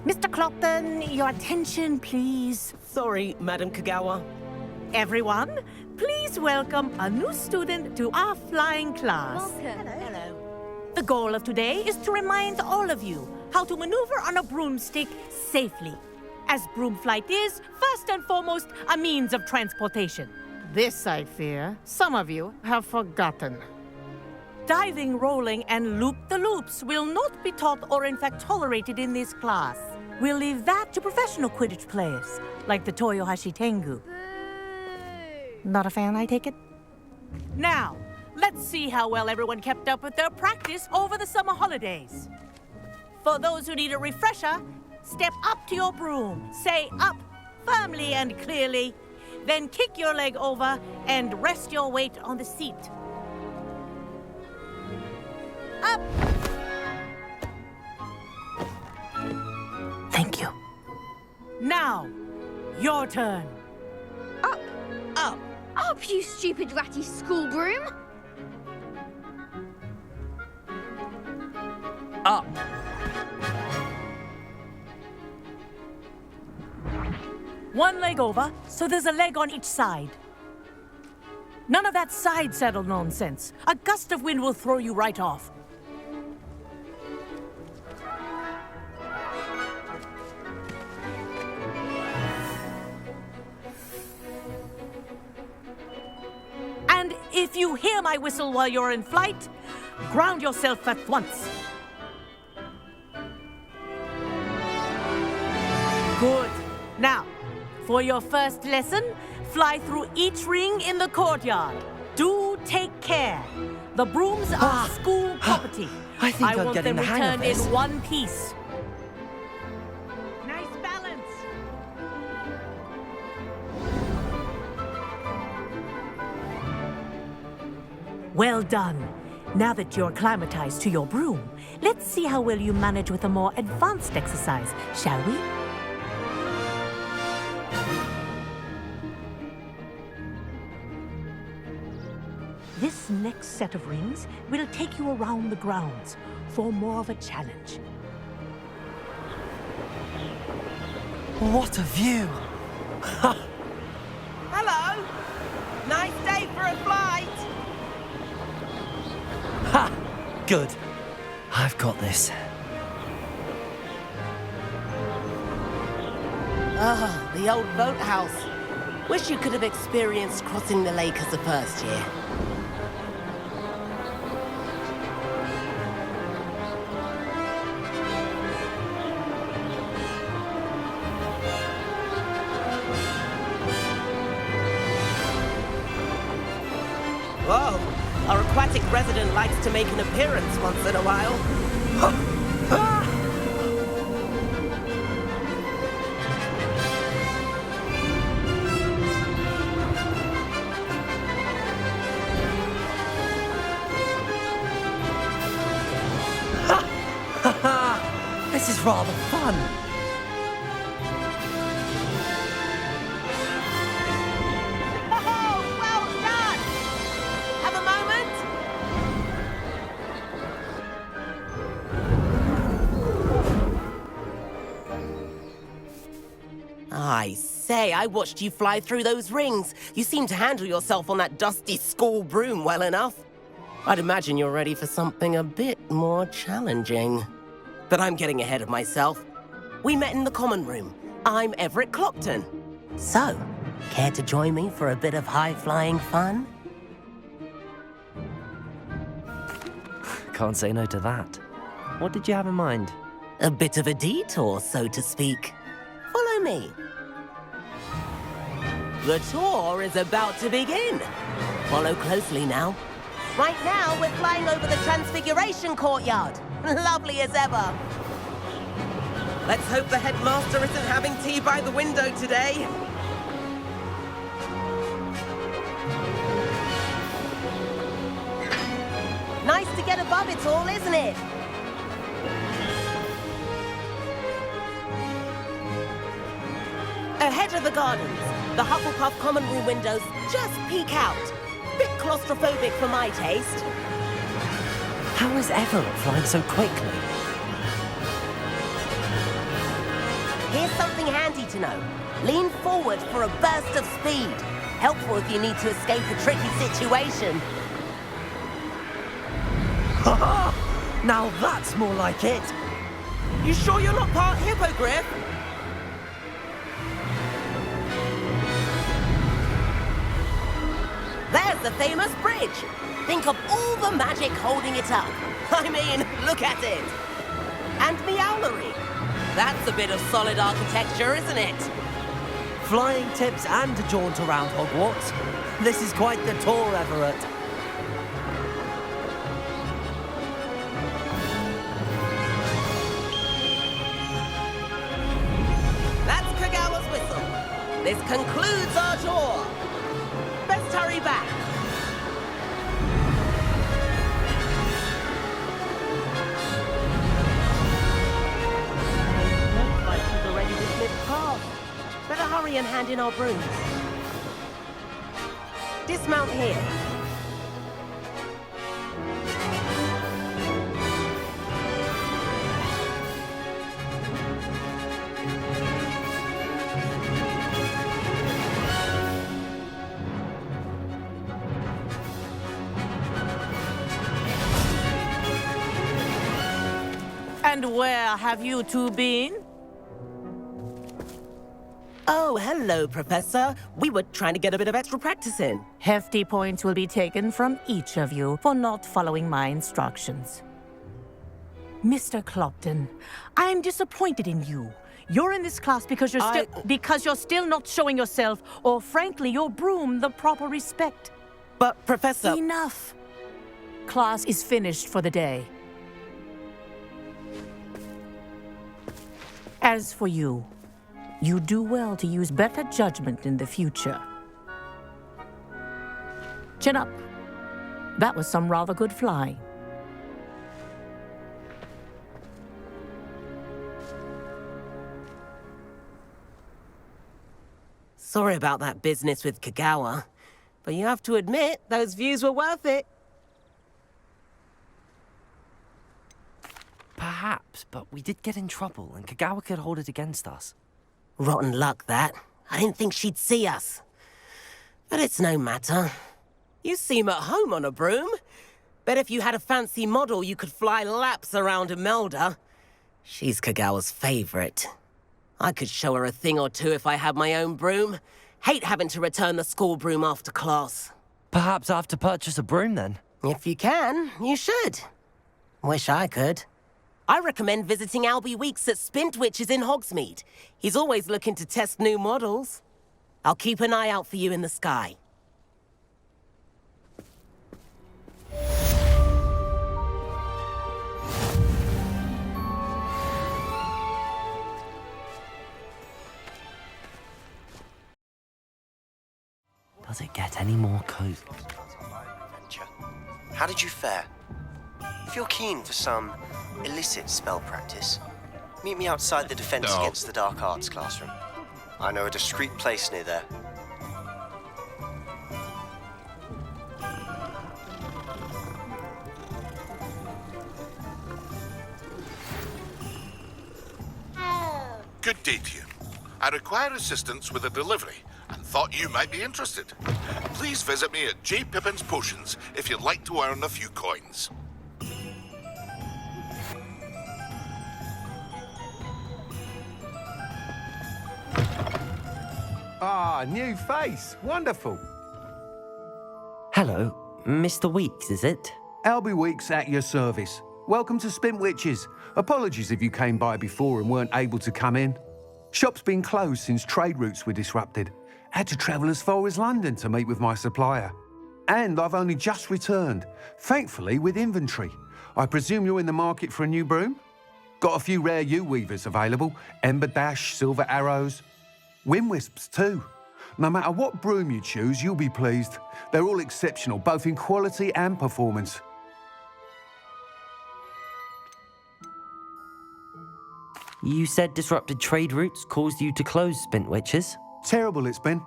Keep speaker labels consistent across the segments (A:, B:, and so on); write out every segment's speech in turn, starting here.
A: Mr. Clopton, your attention, please.
B: Sorry, Madam Kagawa.
A: Everyone, please welcome a new student to our flying class.
C: Welcome.
B: Hello.
A: The goal of today is to remind all of you how to maneuver on a broomstick safely, as broom flight is, first and foremost, a means of transportation. This, I fear, some of you have forgotten. Diving, rolling, and loop-the-loops will not be taught or in fact tolerated in this class. We'll leave that to professional Quidditch players, like the Toyohashi Tengu. Not a fan, I take it? Now, let's see how well everyone kept up with their practice over the summer holidays. For those who need a refresher, step up to your broom, say up firmly and clearly, then kick your leg over and rest your weight on the seat. Up! Thank you. Now, your turn.
C: Up!
B: Up!
C: Up, you stupid ratty school broom!
B: Up!
A: One leg over, so there's a leg on each side. None of that side saddle nonsense. A gust of wind will throw you right off. And if you hear my whistle while you're in flight, ground yourself at once. Good. Now, for your first lesson, fly through each ring in the courtyard. Do take care. The brooms are school property.
B: I think I'm
A: want
B: getting
A: them
B: the hang of
A: returned
B: this.
A: in one piece. Nice balance. Well done. Now that you're acclimatized to your broom, let's see how well you manage with a more advanced exercise, shall we? This next set of rings will take you around the grounds for more of a challenge.
B: What a view!
D: Hello! Nice day for a flight!
B: Ha! Good. I've got this.
D: Ah, the old boathouse. Wish you could have experienced crossing the lake as a first year. Whoa! Our aquatic resident likes to make an appearance once in a while.
B: This is rather fun.
D: Oh, well done! Have a moment? I say, I watched you fly through those rings. You seem to handle yourself on that dusty school broom well enough. I'd imagine you're ready for something a bit more challenging. But I'm getting ahead of myself. We met in the common room. I'm Everett Clopton. So, care to join me for a bit of high-flying fun?
B: Can't say no to that. What did you have in mind?
D: A bit of a detour, so to speak. Follow me. The tour is about to begin. Follow closely now. Right now, we're flying over the Transfiguration Courtyard. Lovely as ever. Let's hope the headmaster isn't having tea by the window today. Nice to get above it all, isn't it? Ahead of the gardens, the Hufflepuff common room windows just peek out. Bit claustrophobic for my taste.
B: How is Everett flying so quickly?
D: Here's something handy to know. Lean forward for a burst of speed. Helpful if you need to escape a tricky situation.
B: Ha! Now that's more like it.
D: You sure you're not part hippogriff? There's the famous bridge. Think of all the magic holding it up. I mean, look at it. And Meowlery. That's a bit of solid architecture, isn't it?
B: Flying tips and a jaunt around Hogwarts. This is quite the tour, Everett.
D: That's Kagawa's whistle. This concludes our tour. Best hurry back. Looks like she's already dismissed class. Better hurry and hand in our brooms. Dismount here.
A: And where have you two been?
D: Oh, hello, Professor. We were trying to get a bit of extra practice in.
A: Hefty points will be taken from each of you for not following my instructions. Mr. Clopton, I'm disappointed in you. You're in this class because you're still not showing yourself, or frankly, your broom the proper respect.
D: But, Professor...
A: Enough. Class is finished for the day. As for you, you do well to use better judgment in the future. Chin up. That was some rather good flying.
D: Sorry about that business with Kagawa, but you have to admit, those views were worth it.
B: Perhaps, but we did get in trouble, and Kagawa could hold it against us.
D: Rotten luck, that. I didn't think she'd see us. But it's no matter. You seem at home on a broom. Bet if you had a fancy model, you could fly laps around Imelda. She's Kagawa's favorite. I could show her a thing or two if I had my own broom. Hate having to return the school broom after class.
B: Perhaps I have to purchase a broom, then?
D: If you can, you should. Wish I could. I recommend visiting Albie Weeks at Spintwitches in Hogsmeade. He's always looking to test new models. I'll keep an eye out for you in the sky.
B: Does it get any more cozy?
E: How did you fare? If you're keen for some illicit spell practice, meet me outside the Defense Against the Dark Arts classroom. I know a discreet place near there.
F: Good day to you. I require assistance with a delivery and thought you might be interested. Please visit me at J. Pippin's Potions if you'd like to earn a few coins.
G: Ah, new face. Wonderful.
B: Hello, Mr. Weeks, is it?
G: Albie Weeks at your service. Welcome to Spintwitches. Apologies if you came by before and weren't able to come in. Shop's been closed since trade routes were disrupted. Had to travel as far as London to meet with my supplier. And I've only just returned, thankfully with inventory. I presume you're in the market for a new broom? Got a few rare U-weavers available. Ember Dash, Silver Arrows. Wind Wisps too. No matter what broom you choose, you'll be pleased. They're all exceptional, both in quality and performance.
B: You said disrupted trade routes caused you to close Spintwitches?
G: Terrible it's been.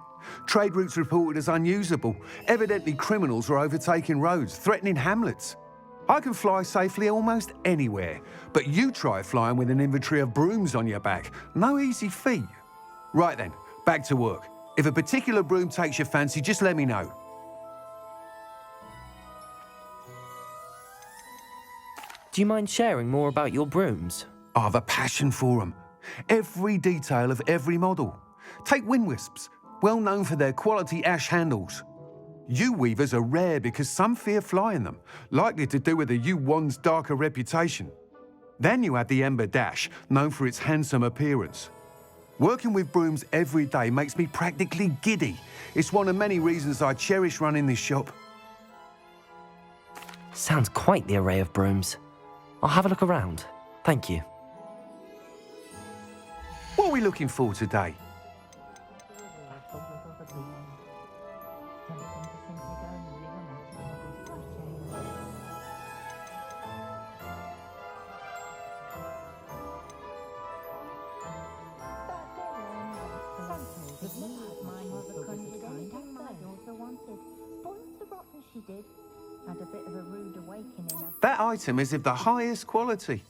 G: Trade routes reported as unusable. Evidently criminals were overtaking roads, threatening hamlets. I can fly safely almost anywhere, but you try flying with an inventory of brooms on your back. No easy feat. Right then, back to work. If a particular broom takes your fancy, just let me know.
B: Do you mind sharing more about your brooms?
G: I have a passion for them. Every detail of every model. Take wind wisps, well known for their quality ash handles. Yew weavers are rare because some fear flying them, likely to do with the yew wand's darker reputation. Then you have the Ember Dash, known for its handsome appearance. Working with brooms every day makes me practically giddy. It's one of many reasons I cherish running this shop.
B: Sounds quite the array of brooms. I'll have a look around. Thank you.
G: What are we looking for today? That item is of the highest quality.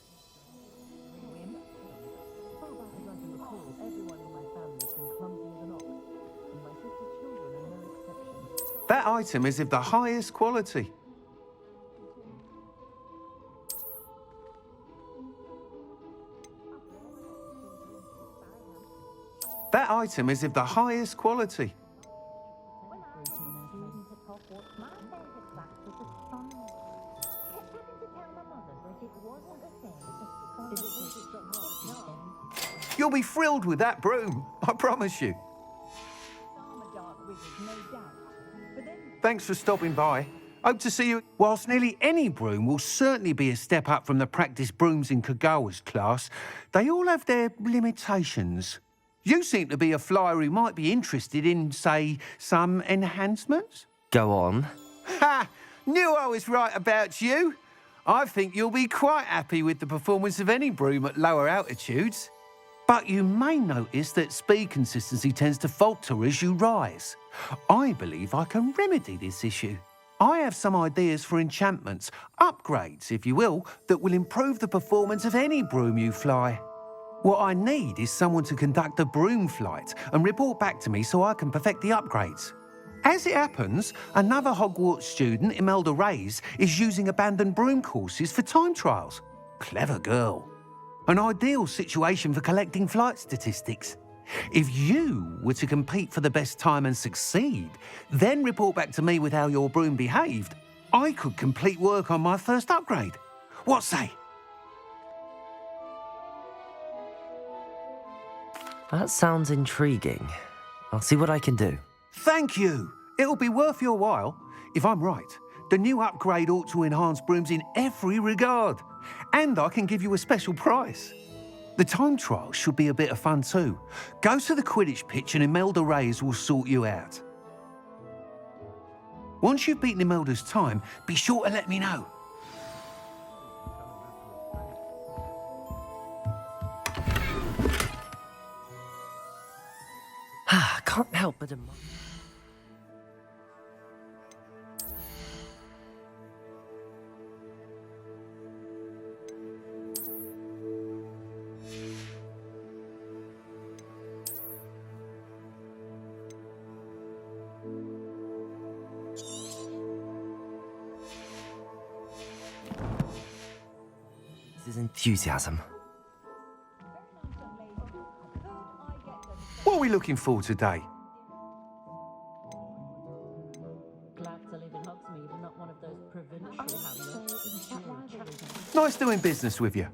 G: That item is of the highest quality. That item is of the highest quality. You'll be thrilled with that broom, I promise you. Thanks for stopping by. Hope to see you. Whilst nearly any broom will certainly be a step up from the practice brooms in Kagawa's class, they all have their limitations. You seem to be a flyer who might be interested in, say, some enhancements?
B: Go on.
G: Ha! Knew I was right about you. I think you'll be quite happy with the performance of any broom at lower altitudes. But you may notice that speed consistency tends to falter as you rise. I believe I can remedy this issue. I have some ideas for enchantments, upgrades, if you will, that will improve the performance of any broom you fly. What I need is someone to conduct a broom flight and report back to me so I can perfect the upgrades. As it happens, another Hogwarts student, Imelda Reyes, is using abandoned broom courses for time trials. Clever girl. An ideal situation for collecting flight statistics. If you were to compete for the best time and succeed, then report back to me with how your broom behaved, I could complete work on my first upgrade. What say?
B: That sounds intriguing. I'll see what I can do.
G: Thank you. It'll be worth your while. If I'm right, the new upgrade ought to enhance brooms in every regard. And I can give you a special price. The time trial should be a bit of fun too. Go to the Quidditch pitch and Imelda Reyes will sort you out. Once you've beaten Imelda's time, be sure to let me know.
B: Can't help but admire. This is enthusiasm.
G: What are we looking for today? Nice doing business with you.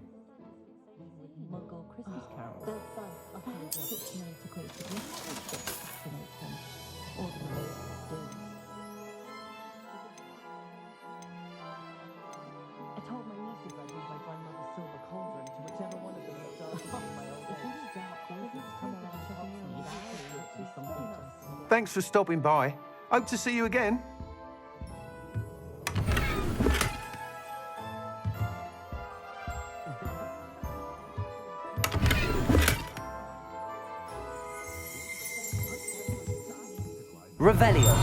G: Thanks for stopping by. Hope to see you again.
B: Revelio.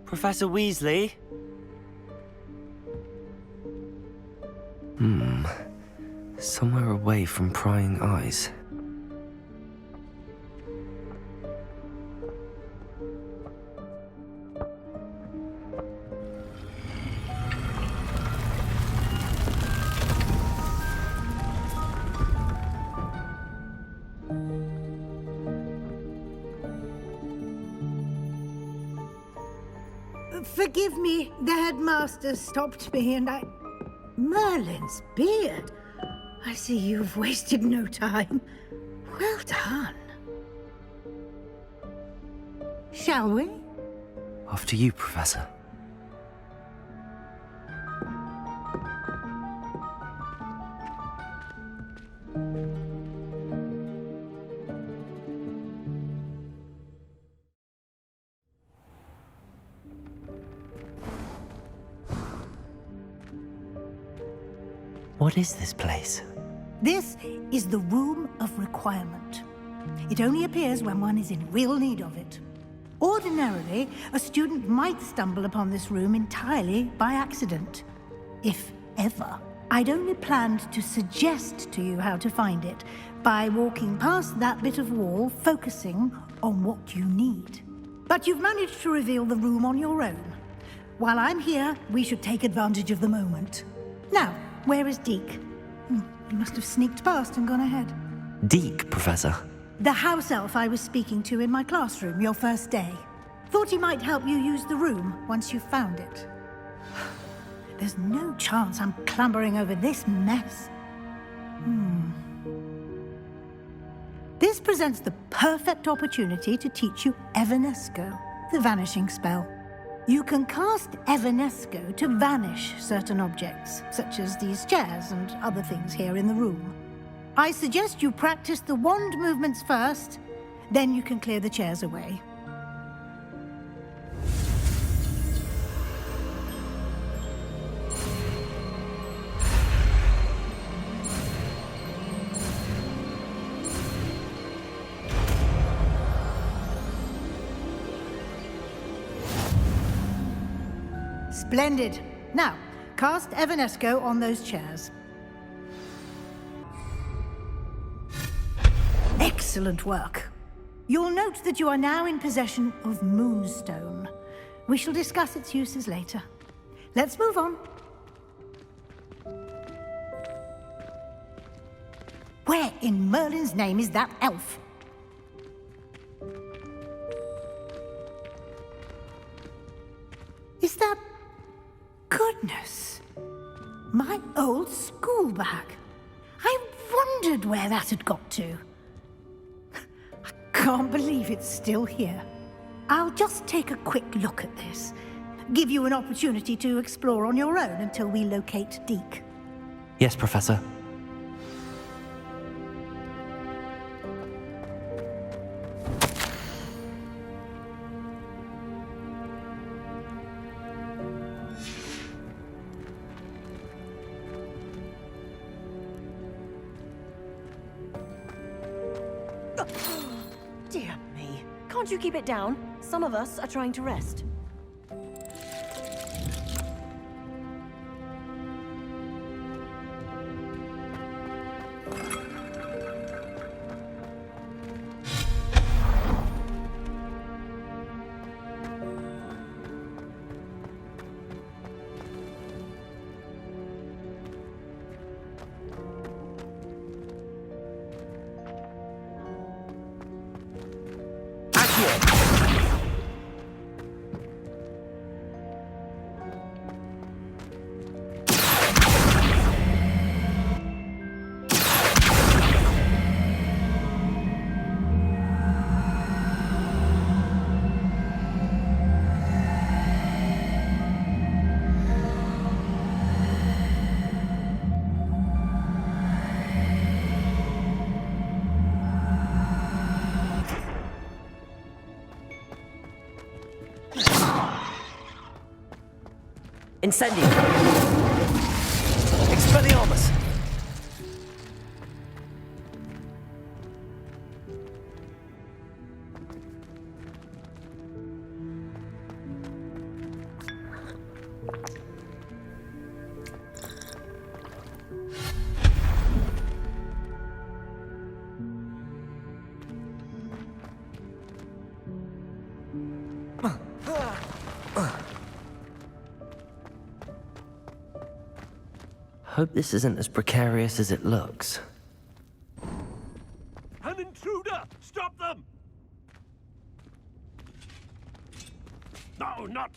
B: Professor Weasley?
H: Somewhere away from prying eyes.
I: Forgive me, the headmaster stopped me and I... Merlin's beard. I see you've wasted no time. Well done. Shall we?
H: After you, Professor.
B: What is this place?
I: This is the Room of Requirement. It only appears when one is in real need of it. Ordinarily, a student might stumble upon this room entirely by accident. If ever. I'd only planned to suggest to you how to find it by walking past that bit of wall, focusing on what you need. But you've managed to reveal the room on your own. While I'm here, we should take advantage of the moment. Now, where is Deke? He must have sneaked past and gone ahead.
H: Deke, Professor.
I: The house elf I was speaking to in my classroom your first day. Thought he might help you use the room once you found it. There's no chance I'm clambering over this mess. This presents the perfect opportunity to teach you Evanesco, the vanishing spell. You can cast Evanesco to vanish certain objects, such as these chairs and other things here in the room. I suggest you practice the wand movements first, then you can clear the chairs away. Splendid. Now, cast Evanesco on those chairs. Excellent work. You'll note that you are now in possession of Moonstone. We shall discuss its uses later. Let's move on. Where in Merlin's name is that elf? Is that... Goodness! My old school bag. I wondered where that had got to. I can't believe it's still here. I'll just take a quick look at this. Give you an opportunity to explore on your own until we locate Deke.
H: Yes, Professor.
J: Dear me. Can't you keep it down? Some of us are trying to rest.
B: Incendium! Expelliarmus!
H: Hope this isn't as precarious as it looks.
K: An intruder! Stop them! No, not...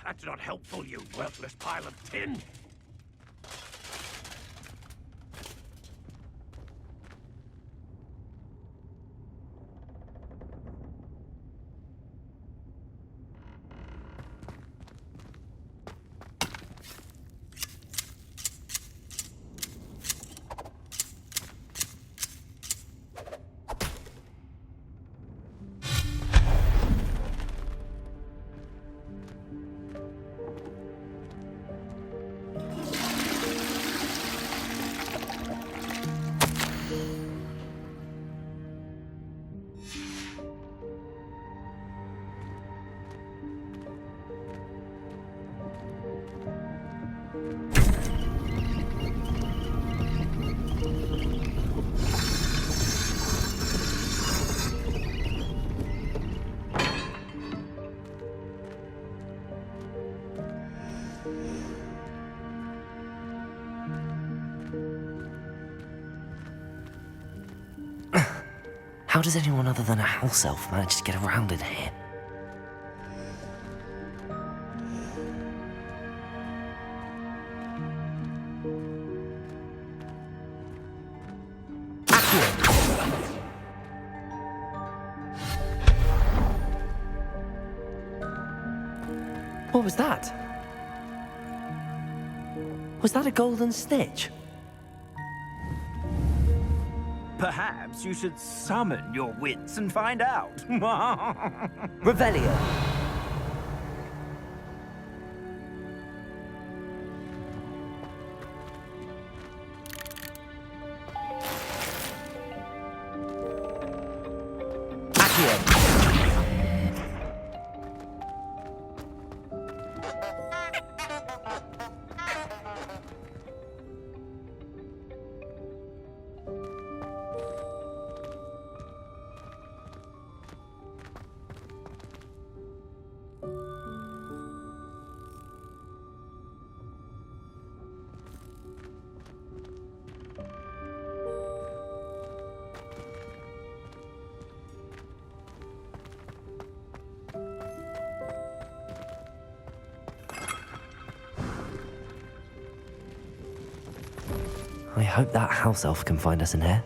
K: that's not helpful, you worthless pile of tin!
H: How does anyone other than a house elf manage to get around in here? What was that? Was that a golden snitch?
K: Perhaps you should summon your wits and find out.
B: Revelio.
H: I hope that house elf can find us in here.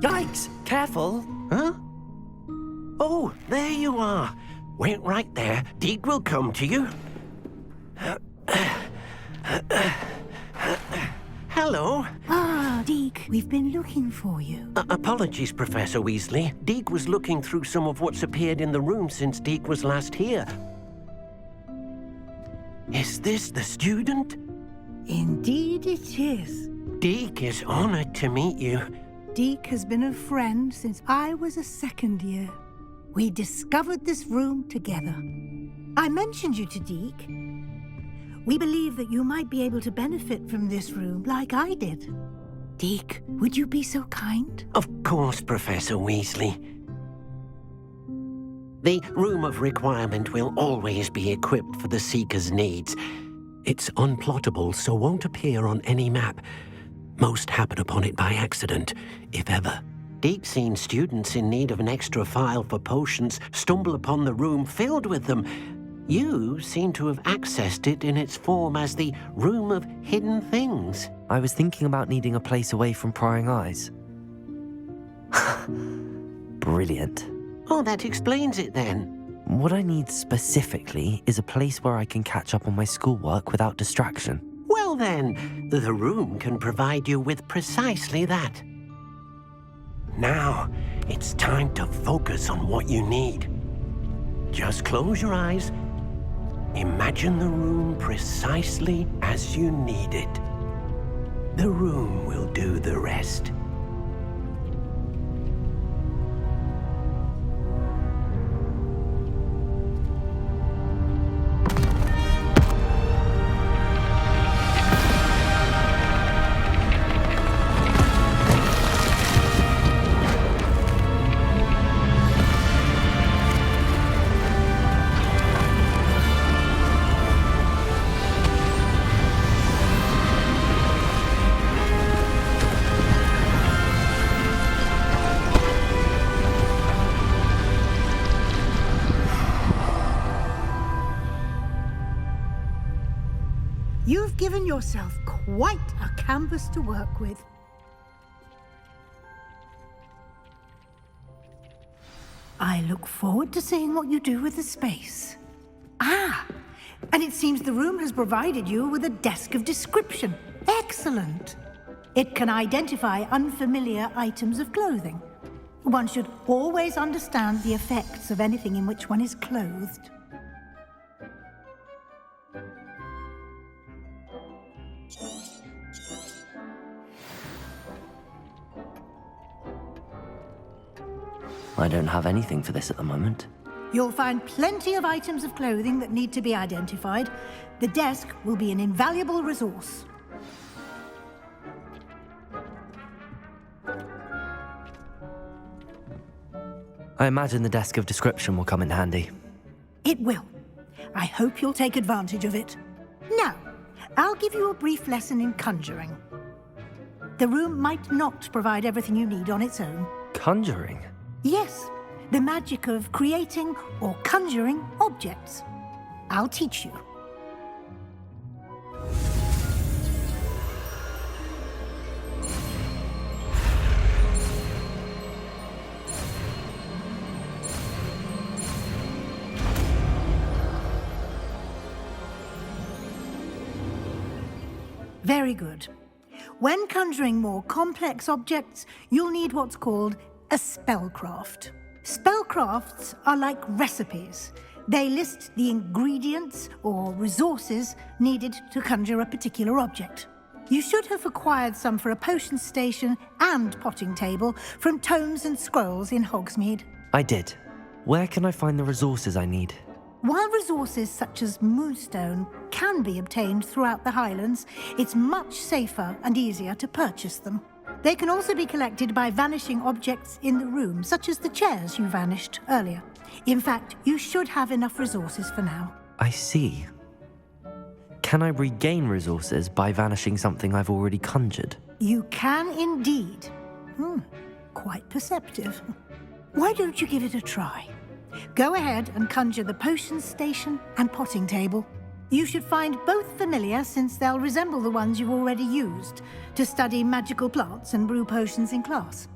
L: Yikes! Careful! Huh? Oh, there you are. Wait right there. Deke will come to you. Hello.
I: Ah, Deke, we've been looking for you.
L: Apologies, Professor Weasley. Deke was looking through some of what's appeared in the room since Deke was last here. Is this the student?
I: Indeed it is.
L: Deke is honored to meet you.
I: Deke has been a friend since I was a second year. We discovered this room together. I mentioned you to Deke. We believe that you might be able to benefit from this room like I did. Deke, would you be so kind?
L: Of course, Professor Weasley. The Room of Requirement will always be equipped for the Seeker's needs. It's unplottable, so won't appear on any map. Most happen upon it by accident, if ever. Deke's seen students in need of an extra file for potions stumble upon the room filled with them. You seem to have accessed it in its form as the Room of Hidden Things.
H: I was thinking about needing a place away from prying eyes. Brilliant.
L: Oh, that explains it then.
H: What I need specifically is a place where I can catch up on my schoolwork without distraction.
L: Well then, the room can provide you with precisely that. Now, it's time to focus on what you need. Just close your eyes. Imagine the room precisely as you need it. The room will do the rest.
I: You've given yourself quite a canvas to work with. I look forward to seeing what you do with the space. Ah, and it seems the room has provided you with a desk of description. Excellent. It can identify unfamiliar items of clothing. One should always understand the effects of anything in which one is clothed.
H: I don't have anything for this at the moment.
I: You'll find plenty of items of clothing that need to be identified. The desk will be an invaluable resource.
H: I imagine the desk of description will come in handy.
I: It will. I hope you'll take advantage of it. Now, I'll give you a brief lesson in conjuring. The room might not provide everything you need on its own.
H: Conjuring?
I: Yes, the magic of creating or conjuring objects. I'll teach you. Very good. When conjuring more complex objects, you'll need what's called a spellcraft. Spellcrafts are like recipes. They list the ingredients or resources needed to conjure a particular object. You should have acquired some for a potion station and potting table from tomes and scrolls in Hogsmeade.
H: I did. Where can I find the resources I need?
I: While resources such as moonstone can be obtained throughout the Highlands, it's much safer and easier to purchase them. They can also be collected by vanishing objects in the room, such as the chairs you vanished earlier. In fact, you should have enough resources for now.
H: I see. Can I regain resources by vanishing something I've already conjured?
I: You can indeed. Quite perceptive. Why don't you give it a try? Go ahead and conjure the potion station and potting table. You should find both familiar, since they'll resemble the ones you've already used to study magical plants and brew potions in class.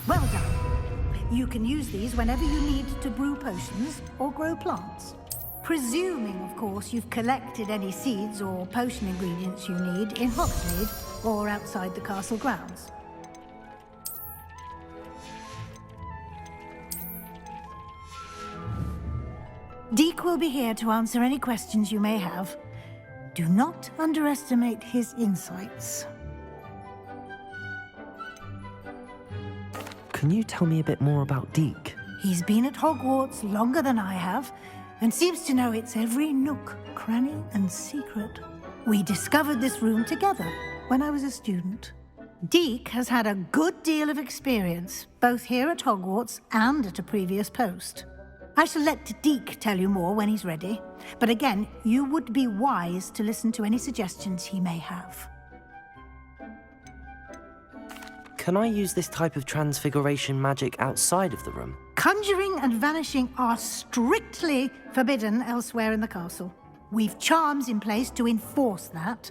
I: Well done. You can use these whenever you need to brew potions or grow plants. Presuming, of course, you've collected any seeds or potion ingredients you need in Hogsmeade or outside the castle grounds. Deke will be here to answer any questions you may have. Do not underestimate his insights.
H: Can you tell me a bit more about Deke?
I: He's been at Hogwarts longer than I have, and seems to know its every nook, cranny, and secret. We discovered this room together when I was a student. Deke has had a good deal of experience, both here at Hogwarts and at a previous post. I shall let Deke tell you more when he's ready. But again, you would be wise to listen to any suggestions he may have.
H: Can I use this type of transfiguration magic outside of the room?
I: Conjuring and vanishing are strictly forbidden elsewhere in the castle. We've charms in place to enforce that.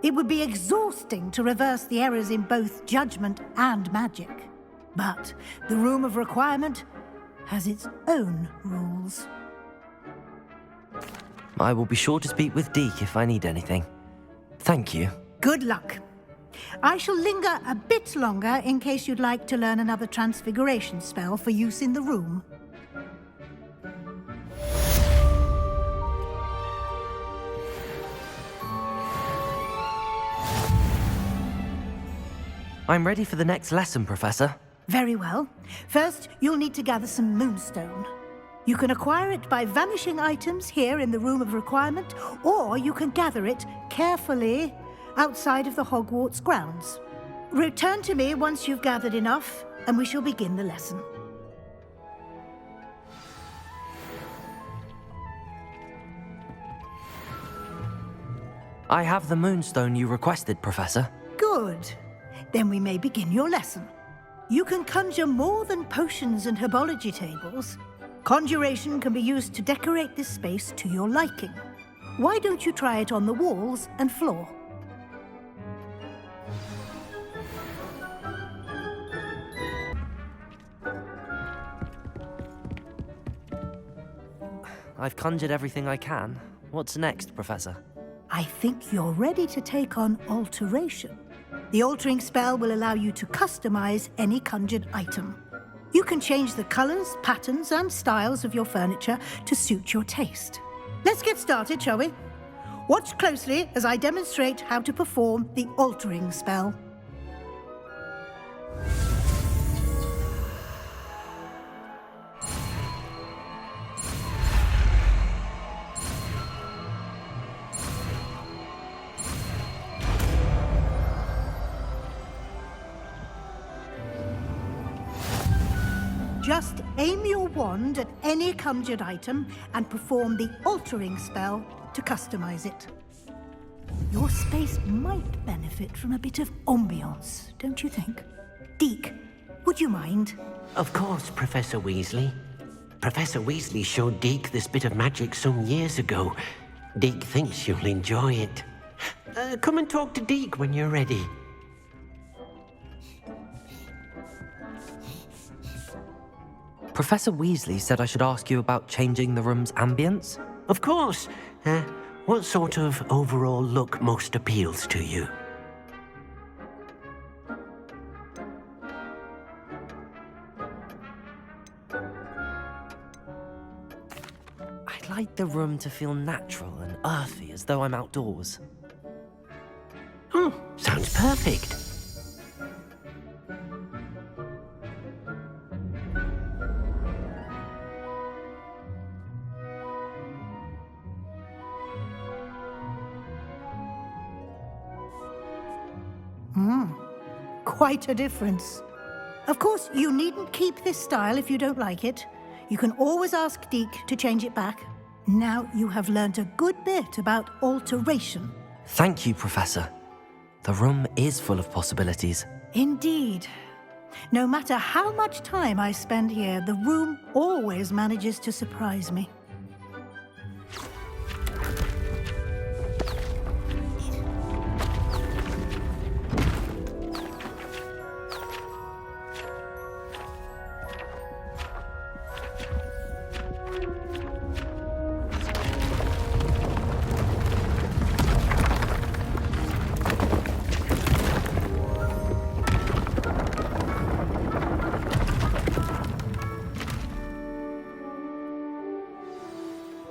I: It would be exhausting to reverse the errors in both judgment and magic. But the Room of Requirement has its own rules.
H: I will be sure to speak with Deke if I need anything. Thank you.
I: Good luck. I shall linger a bit longer in case you'd like to learn another transfiguration spell for use in the room.
H: I'm ready for the next lesson, Professor.
I: Very well. First, you'll need to gather some moonstone. You can acquire it by vanishing items here in the Room of Requirement, or you can gather it carefully outside of the Hogwarts grounds. Return to me once you've gathered enough, and we shall begin the lesson.
H: I have the moonstone you requested, Professor.
I: Good. Then we may begin your lesson. You can conjure more than potions and herbology tables. Conjuration can be used to decorate this space to your liking. Why don't you try it on the walls and floor?
H: I've conjured everything I can. What's next, Professor?
I: I think you're ready to take on alteration. The altering spell will allow you to customize any conjured item. You can change the colors, patterns, and styles of your furniture to suit your taste. Let's get started, shall we? Watch closely as I demonstrate how to perform the altering spell. Just aim your wand at any conjured item and perform the altering spell to customize it. Your space might benefit from a bit of ambiance, don't you think? Deke, would you mind?
L: Of course, Professor Weasley. Professor Weasley showed Deke this bit of magic some years ago. Deke thinks you'll enjoy it. Come and talk to Deke when you're ready.
H: Professor Weasley said I should ask you about changing the room's ambience?
L: Of course. What sort of overall look most appeals to you?
H: I'd like the room to feel natural and earthy, as though I'm outdoors.
L: Oh, sounds perfect.
I: Quite a difference. Of course, you needn't keep this style if you don't like it. You can always ask Deke to change it back. Now you have learnt a good bit about alteration.
H: Thank you, Professor. The room is full of possibilities.
I: Indeed. No matter how much time I spend here, the room always manages to surprise me.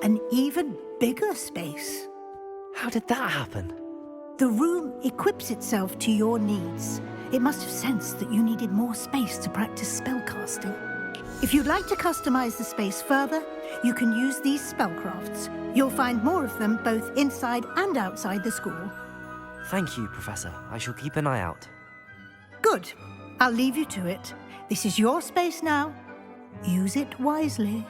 I: An even bigger space.
H: How did that happen?
I: The room equips itself to your needs. It must have sensed that you needed more space to practice spellcasting. If you'd like to customize the space further, you can use these spellcrafts. You'll find more of them both inside and outside the school.
H: Thank you, Professor. I shall keep an eye out.
I: Good. I'll leave you to it. This is your space now. Use it wisely.